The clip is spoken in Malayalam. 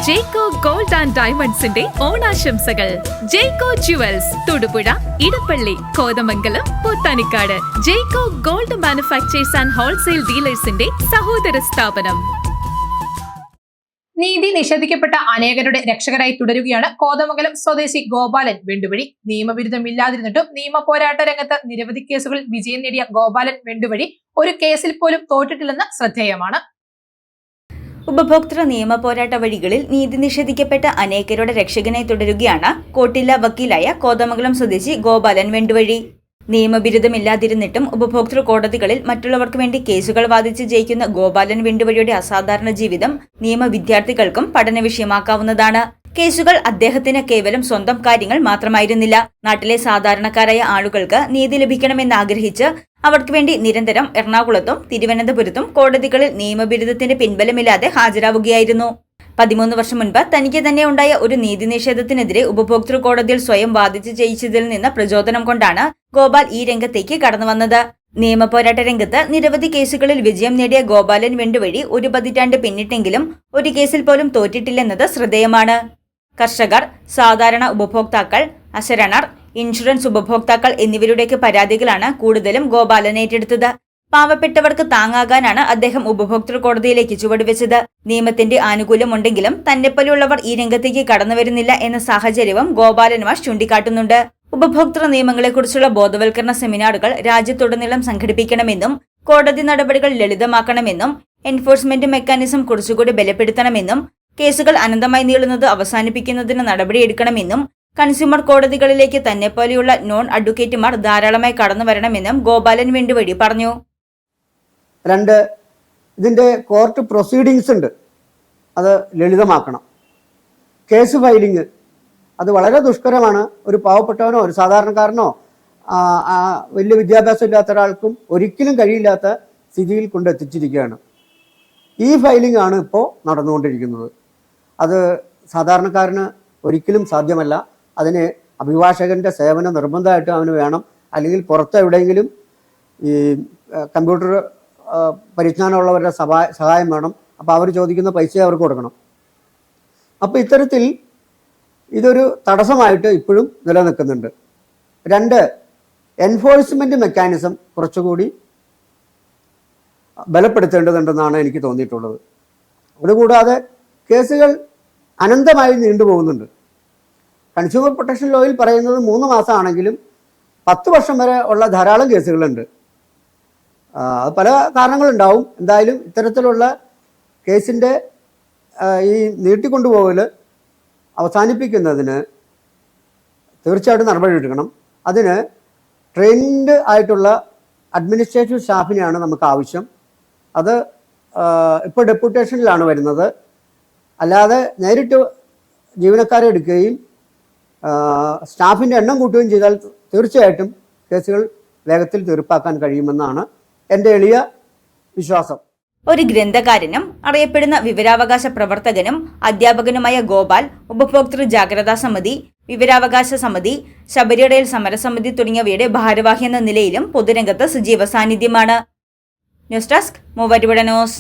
ജേക്കോ ഗോൾഡ് ആൻഡ് ഡയമണ്ട്സിന്റെ ഓണാശംസകൾ. Jeco jewels, Thodupuzha, Edappally, Kothamangalam, Pothanicad. Jeco gold manufacturers and wholesale ഡീലേഴ്സിന്റെ സഹോദര സ്ഥാപനം. നീതി നിഷേധിക്കപ്പെട്ട അനേകരുടെ രക്ഷകരായി തുടരുകയാണ് കോതമംഗലം സ്വദേശി ഗോപാലൻ വെണ്ടുവഴി. നിയമവിരുദ്ധമില്ലാതിരുന്നിട്ടും നിയമ പോരാട്ട രംഗത്ത് നിരവധി കേസുകളിൽ വിജയം നേടിയ ഗോപാലൻ വെണ്ടുവഴി ഒരു കേസിൽ പോലും തോറ്റിട്ടില്ലെന്ന് ശ്രദ്ധേയമാണ്. ഉപഭോക്തൃ നിയമ പോരാട്ട വഴികളിൽ നീതി നിഷേധിക്കപ്പെട്ട അനേകരുടെ രക്ഷകനായി തുടരുകയാണ് കോട്ടില്ല വക്കീലായ കോതമംഗലം സ്വദേശി ഗോപാലൻ വെണ്ടുവഴി. നിയമബിരുദമില്ലാതിരുന്നിട്ടും ഉപഭോക്തൃ കോടതികളിൽ മറ്റുള്ളവർക്ക് വേണ്ടി കേസുകൾ വാദിച്ച് ജയിക്കുന്ന ഗോപാലൻ വെണ്ടുവഴിയുടെ അസാധാരണ ജീവിതം നിയമ വിദ്യാർത്ഥികൾക്കും പഠന വിഷയമാക്കാവുന്നതാണ്. കേസുകൾ അദ്ദേഹത്തിന് കേവലം സ്വന്തം കാര്യങ്ങൾ മാത്രമായിരുന്നില്ല. നാട്ടിലെ സാധാരണക്കാരായ ആളുകൾക്ക് നീതി ലഭിക്കണമെന്ന് ആഗ്രഹിച്ച് അവർക്ക് വേണ്ടി നിരന്തരം എറണാകുളത്തും തിരുവനന്തപുരത്തും കോടതികളിൽ നിയമബിരുദത്തിന്റെ പിൻബലമില്ലാതെ ഹാജരാവുകയായിരുന്നു. 13 വർഷം മുൻപ് തനിക്ക് തന്നെ ഉണ്ടായ ഒരു നീതി നിഷേധത്തിനെതിരെ ഉപഭോക്തൃ കോടതിയിൽ സ്വയം വാദിച്ച് ജയിച്ചതിൽ നിന്ന് പ്രചോദനം കൊണ്ടാണ് ഗോപാൽ ഈ രംഗത്തേക്ക് കടന്നു വന്നത്. നിയമപോരാട്ട രംഗത്ത് നിരവധി കേസുകളിൽ വിജയം നേടിയ ഗോപാലൻ വെണ്ടുവഴി ഒരു പതിറ്റാണ്ട് പിന്നിട്ടെങ്കിലും ഒരു കേസിൽ പോലും തോറ്റിട്ടില്ലെന്നത് ശ്രദ്ധേയമാണ്. കർഷകർ, സാധാരണ ഉപഭോക്താക്കൾ, അശരണർ, ഇൻഷുറൻസ് ഉപഭോക്താക്കൾ എന്നിവരുടെയൊക്കെ പരാതികളാണ് കൂടുതലും ഗോപാലൻ ഏറ്റെടുത്തത്. പാവപ്പെട്ടവർക്ക് താങ്ങാകാനാണ് അദ്ദേഹം ഉപഭോക്തൃ കോടതിയിലേക്ക് ചുവടുവെച്ചത്. നിയമത്തിന്റെ ആനുകൂല്യമുണ്ടെങ്കിലും തന്നെപ്പോലെയുള്ളവർ ഈ രംഗത്തേക്ക് കടന്നുവരുന്നില്ല എന്ന സാഹചര്യവും ഗോപാലൻ മാഷ് ചൂണ്ടിക്കാട്ടുന്നുണ്ട്. ഉപഭോക്തൃ നിയമങ്ങളെക്കുറിച്ചുള്ള ബോധവൽക്കരണ സെമിനാറുകൾ രാജ്യത്തുടനീളം സംഘടിപ്പിക്കണമെന്നും കോടതി നടപടികൾ ലളിതമാക്കണമെന്നും എൻഫോഴ്സ്മെന്റ് മെക്കാനിസം കുറച്ചുകൂടി ബലപ്പെടുത്തണമെന്നും കേസുകൾ അനന്തമായി നീളുന്നത് അവസാനിപ്പിക്കുന്നതിന് നടപടിയെടുക്കണമെന്നും കൺസ്യൂമർ കോടതികളിലേക്ക് തന്നെപ്പോലെയുള്ള നോൺ അഡ്വക്കേറ്റുമാർ ധാരാളമായി കടന്നുവരണമെന്നും ഗോപാലൻ വെണ്ടുവഴി പറഞ്ഞു. 2, ഇതിൻ്റെ കോർട്ട് പ്രൊസീഡിങ്സ് ഉണ്ട്, അത് ലളിതമാക്കണം. കേസ് ഫയലിംഗ് അത് വളരെ ദുഷ്കരമാണ്. ഒരു പാവപ്പെട്ടവനോ ഒരു സാധാരണക്കാരനോ വലിയ വിദ്യാഭ്യാസം ഇല്ലാത്ത ഒരാൾക്കും ഒരിക്കലും കഴിയില്ലാത്ത സ്ഥിതിയിൽ കൊണ്ടെത്തിച്ചിരിക്കുകയാണ്. ഈ ഫയലിംഗ് ആണ് ഇപ്പോൾ നടന്നുകൊണ്ടിരിക്കുന്നത്. അത് സാധാരണക്കാരന് ഒരിക്കലും സാധ്യമല്ല. അതിന് അഭിഭാഷകൻ്റെ സേവനം നിർബന്ധമായിട്ടും അവന് വേണം. അല്ലെങ്കിൽ പുറത്ത് എവിടെയെങ്കിലും ഈ കമ്പ്യൂട്ടർ പരിജ്ഞാനമുള്ളവരുടെ സഹായം വേണം. അപ്പോൾ അവർ ചോദിക്കുന്ന പൈസ അവർക്ക് കൊടുക്കണം. അപ്പോൾ ഇത്തരത്തിൽ ഇതൊരു തടസ്സമായിട്ട് ഇപ്പോഴും നിലനിൽക്കുന്നുണ്ട്. 2, എൻഫോഴ്സ്മെൻറ്റ് മെക്കാനിസം കുറച്ചുകൂടി ബലപ്പെടുത്തേണ്ടതുണ്ടെന്നാണ് എനിക്ക് തോന്നിയിട്ടുള്ളത്. അതുകൂടാതെ കേസുകൾ അനന്തമായി നീണ്ടുപോകുന്നുണ്ട്. കൺസ്യൂമർ പ്രൊട്ടക്ഷൻ ലോയിൽ പറയുന്നത് 3 മാസമാണെങ്കിലും 10 വർഷം വരെ ഉള്ള ധാരാളം കേസുകളുണ്ട്. അത് പല കാരണങ്ങളുണ്ടാവും. എന്തായാലും ഇത്തരത്തിലുള്ള കേസിൻ്റെ ഈ നീട്ടിക്കൊണ്ടുപോകൽ അവസാനിപ്പിക്കുന്നതിന് തീർച്ചയായിട്ടും നടപടിയെടുക്കണം. അതിന് ട്രെയിൻഡ് ആയിട്ടുള്ള അഡ്മിനിസ്ട്രേറ്റീവ് സ്റ്റാഫിനെയാണ് നമുക്ക് ആവശ്യം. അത് ഇപ്പോൾ ഡെപ്യൂട്ടേഷനിലാണ് വരുന്നത്. അല്ലാതെ നേരിട്ട് ജീവനക്കാരെ എടുക്കുകയും സ്റ്റാഫിൻ്റെ എണ്ണം കൂട്ടുകയും ചെയ്താൽ തീർച്ചയായിട്ടും കേസുകൾ വേഗത്തിൽ തീർപ്പാക്കാൻ കഴിയുമെന്നാണ് എൻ്റെ എളിയ വിശ്വാസം. ഒരു ഗ്രന്ഥകാരനും അറിയപ്പെടുന്ന വിവരാവകാശ പ്രവർത്തകനും അധ്യാപകനുമായ ഗോപാൽ ഉപഭോക്തൃ ജാഗ്രതാ സമിതി, വിവരാവകാശ സമിതി, ശബരിമലയിൽ സമരസമിതി തുടങ്ങിയവയുടെ ഭാരവാഹി എന്ന നിലയിലും പൊതുരംഗത്ത് സജീവ സാന്നിധ്യമാണ്. News desk Muvattupuzha news.